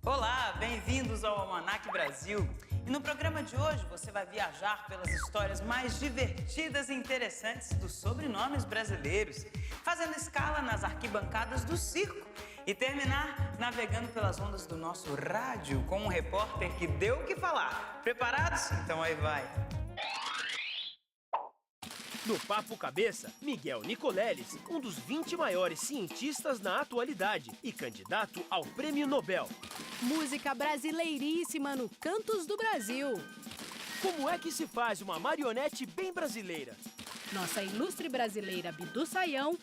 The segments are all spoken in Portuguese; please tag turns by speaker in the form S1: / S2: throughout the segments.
S1: Olá, bem-vindos ao Almanac Brasil. E no programa de hoje você vai viajar pelas histórias mais divertidas e interessantes dos sobrenomes brasileiros, fazendo escala nas arquibancadas do circo e terminar navegando pelas ondas do nosso rádio com um repórter que deu o que falar. Preparados? Então aí vai.
S2: No Papo Cabeça, Miguel Nicoleles, um dos 20 maiores cientistas na atualidade e candidato ao Prêmio Nobel.
S3: Música brasileiríssima no Cantos do Brasil.
S2: Como é que se faz uma marionete bem brasileira?
S3: Nossa ilustre brasileira Bidu Sayão.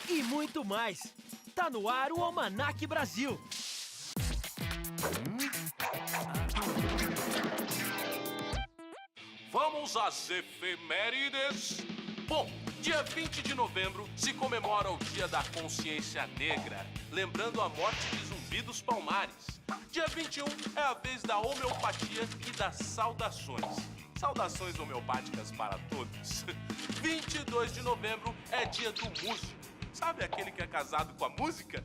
S2: E muito mais. Tá no ar o Almanac Brasil.
S4: Vamos às efemérides. Bom, dia 20 de novembro se comemora o Dia da Consciência Negra, lembrando a morte de Zumbi dos Palmares. Dia 21 é a vez da homeopatia e das saudações. Saudações homeopáticas para todos. 22 de novembro é dia do músico. Sabe aquele que é casado com a música?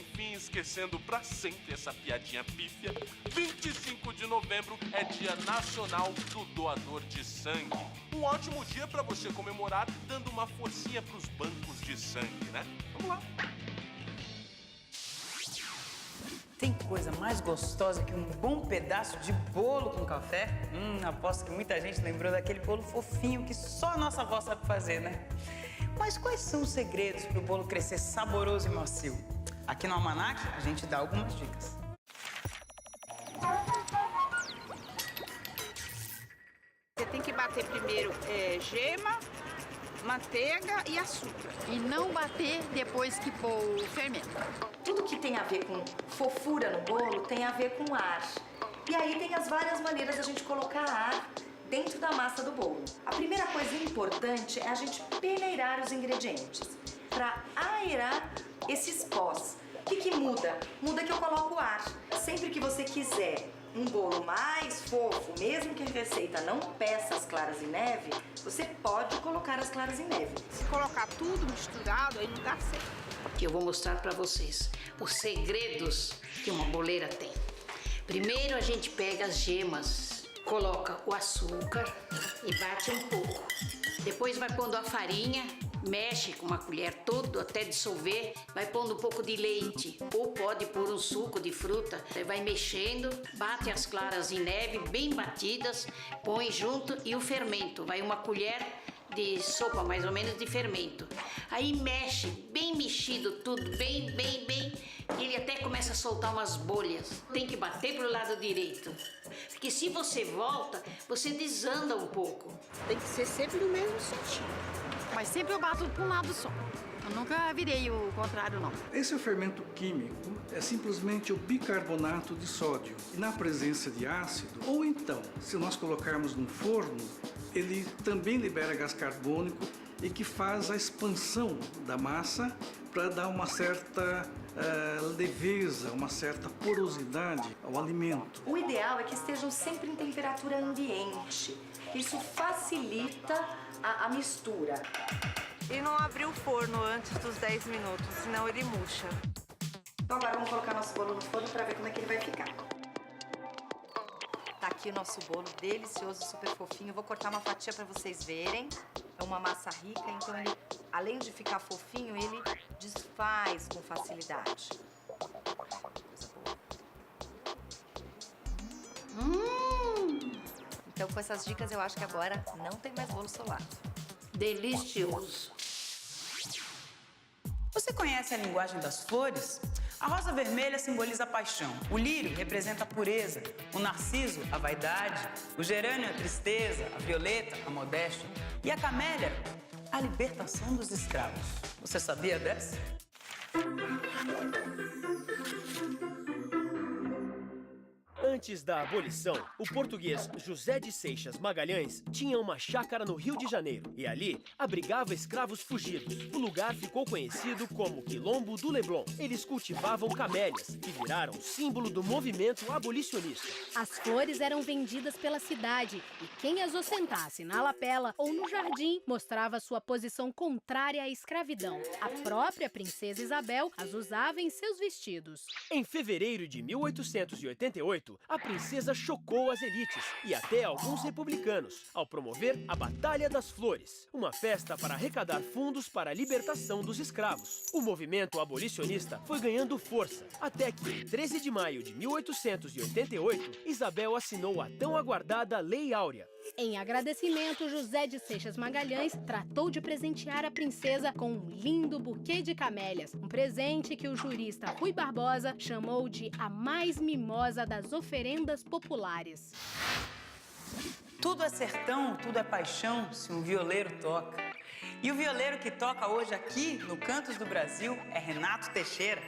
S4: Enfim, esquecendo pra sempre essa piadinha pífia. 25 de novembro é Dia Nacional do Doador de Sangue. Um ótimo dia pra você comemorar dando uma forcinha pros bancos de sangue, né? Vamos lá.
S1: Tem coisa mais gostosa que um bom pedaço de bolo com café? Aposto que muita gente lembrou daquele bolo fofinho que só a nossa avó sabe fazer, né? Mas quais são os segredos para o bolo crescer saboroso e macio? Aqui no Almanac, a gente dá algumas dicas.
S5: Você tem que bater primeiro gema, manteiga e açúcar.
S6: E não bater depois que pôr o fermento.
S7: Tudo que tem a ver com fofura no bolo tem a ver com ar. E aí tem as várias maneiras da gente colocar ar dentro da massa do bolo. A primeira coisa importante é a gente peneirar os ingredientes para aerar esses pós. O que muda? Muda que eu coloco ar. Sempre que você quiser um bolo mais fofo, mesmo que a receita não peça as claras em neve, você pode colocar as claras em neve.
S5: Se colocar tudo misturado, aí não dá certo.
S8: Que eu vou mostrar para vocês os segredos que uma boleira tem. Primeiro a gente pega as gemas, coloca o açúcar e bate um pouco. Depois vai pondo a farinha, mexe com uma colher todo até dissolver, vai pondo um pouco de leite ou pode pôr um suco de fruta, vai mexendo, bate as claras em neve bem batidas, põe junto e o fermento, vai uma colher de sopa mais ou menos de fermento. Aí mexe, bem mexido tudo, bem, ele até começa a soltar umas bolhas. Tem que bater pro lado direito, porque se você volta, você desanda um pouco.
S5: Tem que ser sempre no mesmo sentido.
S6: Mas sempre eu bato para um lado só. Eu nunca virei o contrário, não.
S9: Esse é o fermento químico, é simplesmente o bicarbonato de sódio. E na presença de ácido, ou então, se nós colocarmos no forno, ele também libera gás carbônico e que faz a expansão da massa para dar uma certa leveza, uma certa porosidade ao alimento.
S7: O ideal é que estejam sempre em temperatura ambiente. Isso facilita a mistura.
S5: E não abrir o forno antes dos 10 minutos, senão ele murcha.
S7: Então agora vamos colocar nosso bolo no forno para ver como é que ele vai ficar. Tá aqui o nosso bolo delicioso, super fofinho. Eu vou cortar uma fatia para vocês verem. É uma massa rica, então ele, além de ficar fofinho, ele desfaz com facilidade. Então com essas dicas eu acho que agora não tem mais bolo solado.
S8: Delicioso.
S1: Você conhece a linguagem das flores? A rosa vermelha simboliza a paixão, o lírio representa a pureza, o narciso, a vaidade, o gerânio, a tristeza, a violeta, a modéstia e a camélia, a libertação dos escravos. Você sabia dessa?
S2: Antes da abolição, o português José de Seixas Magalhães tinha uma chácara no Rio de Janeiro e ali abrigava escravos fugidos. O lugar ficou conhecido como Quilombo do Leblon. Eles cultivavam camélias, que viraram símbolo do movimento abolicionista.
S3: As flores eram vendidas pela cidade e quem as ostentasse na lapela ou no jardim mostrava sua posição contrária à escravidão. A própria princesa Isabel as usava em seus vestidos.
S2: Em fevereiro de 1888, a princesa chocou as elites e até alguns republicanos ao promover a Batalha das Flores, uma festa para arrecadar fundos para a libertação dos escravos. O movimento abolicionista foi ganhando força, até que, em 13 de maio de 1888, Isabel assinou a tão aguardada Lei Áurea.
S3: Em agradecimento, José de Seixas Magalhães tratou de presentear a princesa com um lindo buquê de camélias, um presente que o jurista Rui Barbosa chamou de a mais mimosa das oferendas populares.
S1: Tudo é sertão, tudo é paixão se um violeiro toca. E o violeiro que toca hoje aqui no Cantos do Brasil é Renato Teixeira.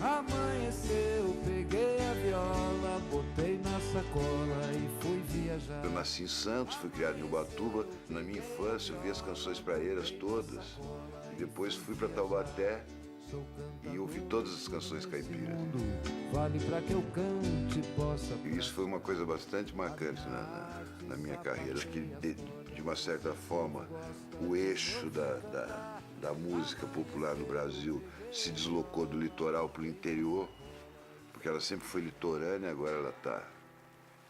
S10: Amanheceu, peguei a viola, botei na sacola e fui viajar.
S11: Eu nasci em Santos, fui criado em Ubatuba. Na minha infância eu vi as canções praeiras todas. E depois fui para Taubaté e ouvi todas as canções caipiras.
S10: Vale pra que eu cante, possa...
S11: E isso foi uma coisa bastante marcante na minha carreira. Acho que, de uma certa forma, o eixo da música popular no Brasil se deslocou do litoral para o interior, porque ela sempre foi litorânea, agora ela está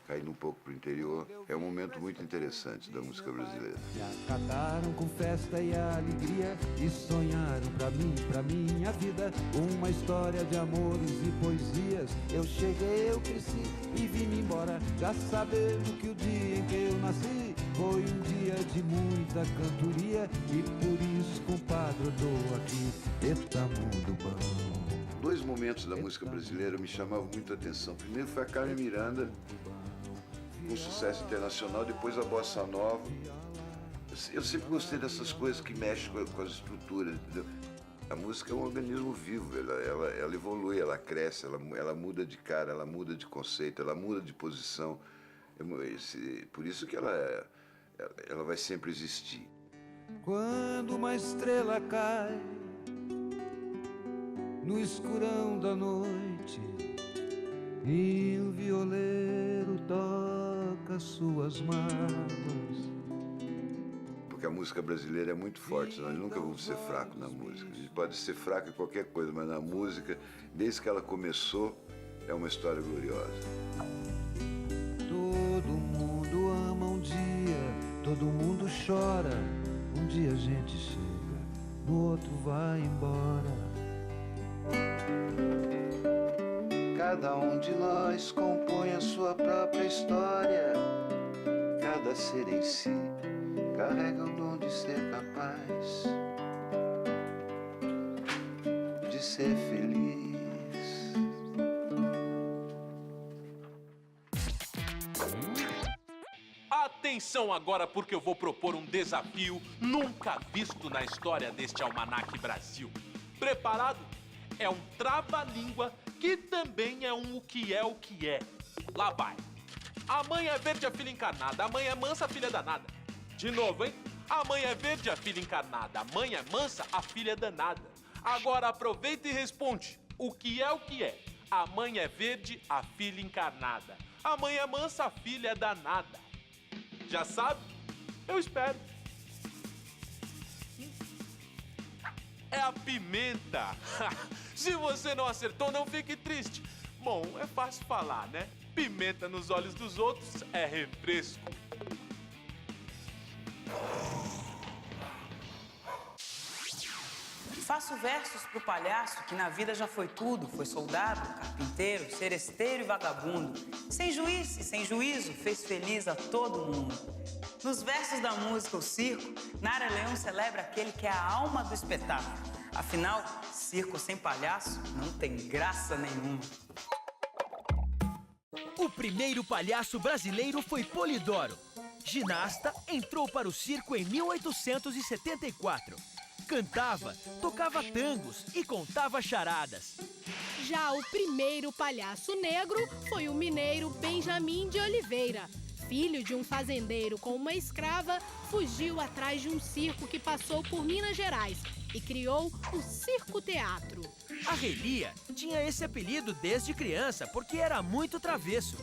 S11: caindo um pouco para o interior. É um momento muito interessante da música brasileira.
S10: Me acataram com festa e alegria e sonharam pra minha vida uma história de amores e poesias. Eu cheguei, eu cresci e vim embora, já sabendo que o dia em que eu nasci foi um dia de muita cantoria e por isso, compadre, eu dou aqui, eita mundo bom.
S11: Dois momentos da música brasileira me chamavam muito a atenção. Primeiro foi a Carmen Miranda, com sucesso internacional, depois a Bossa Nova. Eu sempre gostei dessas coisas que mexem com as estruturas, entendeu? A música é um organismo vivo, ela evolui, ela cresce, ela muda de cara, ela muda de conceito, ela muda de posição. Por isso que ela vai sempre existir.
S10: Quando uma estrela cai no escurão da noite e o violeiro toca suas mágoas.
S11: Porque a música brasileira é muito forte, nós nunca vamos ser fracos na música. A gente pode ser fraco em qualquer coisa, mas na música, desde que ela começou, é uma história gloriosa.
S10: Todo mundo ama um dia, todo mundo chora. Um dia a gente chega, no outro vai embora.
S11: Cada um de nós compõe a sua própria história. Cada ser em si carrega o dom de ser capaz de ser feliz.
S4: Atenção agora, porque eu vou propor um desafio nunca visto na história deste Almanac Brasil. Preparado? É um trava-língua que também é um o que é. Lá vai. A mãe é verde, a filha encarnada. A mãe é mansa, a filha é danada. De novo, hein? A mãe é verde, a filha encarnada. A mãe é mansa, a filha é danada. Agora aproveita e responde. O que é? A mãe é verde, a filha encarnada. A mãe é mansa, a filha é danada. Já sabe? Eu espero. É a pimenta. Se você não acertou, não fique triste. Bom, é fácil falar, né? Pimenta nos olhos dos outros é refresco.
S1: Faço versos pro palhaço que na vida já foi tudo. Foi soldado, carpinteiro, seresteiro e vagabundo. Sem juiz e sem juízo, fez feliz a todo mundo. Nos versos da música O Circo, Nara Leão celebra aquele que é a alma do espetáculo. Afinal, circo sem palhaço não tem graça nenhuma.
S2: O primeiro palhaço brasileiro foi Polidoro. Ginasta, entrou para o circo em 1874. cantava, tocava tangos e contava charadas.
S3: Já o primeiro palhaço negro foi o mineiro Benjamin de Oliveira. Filho de um fazendeiro com uma escrava, fugiu atrás de um circo que passou por Minas Gerais e criou o Circo Teatro.
S2: Arrelia tinha esse apelido desde criança porque era muito travesso.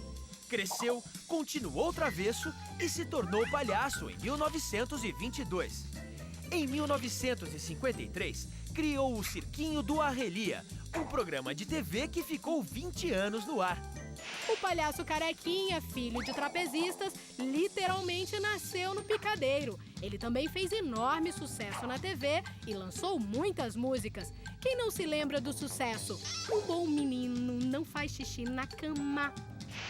S2: Cresceu, continuou travesso e se tornou palhaço em 1922. Em 1953, criou o Cirquinho do Arrelia, um programa de TV que ficou 20 anos no ar.
S3: O palhaço Carequinha, filho de trapezistas, literalmente nasceu no picadeiro. Ele também fez enorme sucesso na TV e lançou muitas músicas. Quem não se lembra do sucesso? Um bom menino não faz xixi na cama.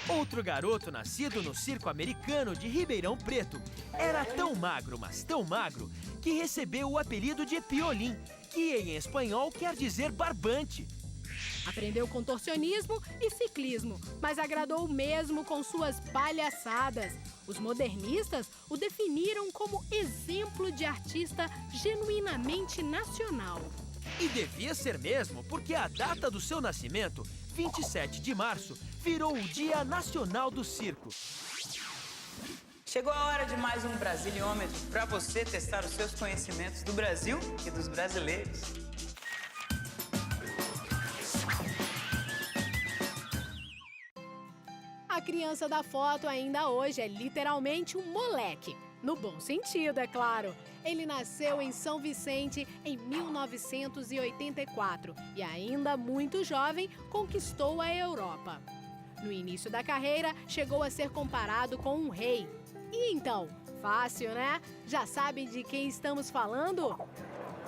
S2: Outro garoto nascido no circo americano de Ribeirão Preto era tão magro, mas tão magro, que recebeu o apelido de Piolim, que em espanhol quer dizer barbante.
S3: Aprendeu contorcionismo e ciclismo, mas agradou mesmo com suas palhaçadas. Os modernistas o definiram como exemplo de artista genuinamente nacional.
S2: E devia ser mesmo, porque a data do seu nascimento, 27 de março, virou o Dia Nacional do Circo.
S1: Chegou a hora de mais um Brasiliômetro para você testar os seus conhecimentos do Brasil e dos brasileiros.
S3: A criança da foto ainda hoje é literalmente um moleque. No bom sentido, é claro. Ele nasceu em São Vicente em 1984 e ainda muito jovem conquistou a Europa. No início da carreira, chegou a ser comparado com um rei. E então, fácil, né? Já sabem de quem estamos falando?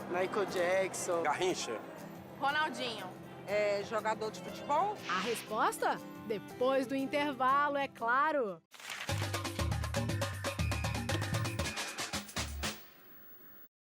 S12: Michael Jackson.
S13: Garrincha.
S5: Ronaldinho.
S12: É jogador de futebol?
S3: A resposta? Depois do intervalo, é claro.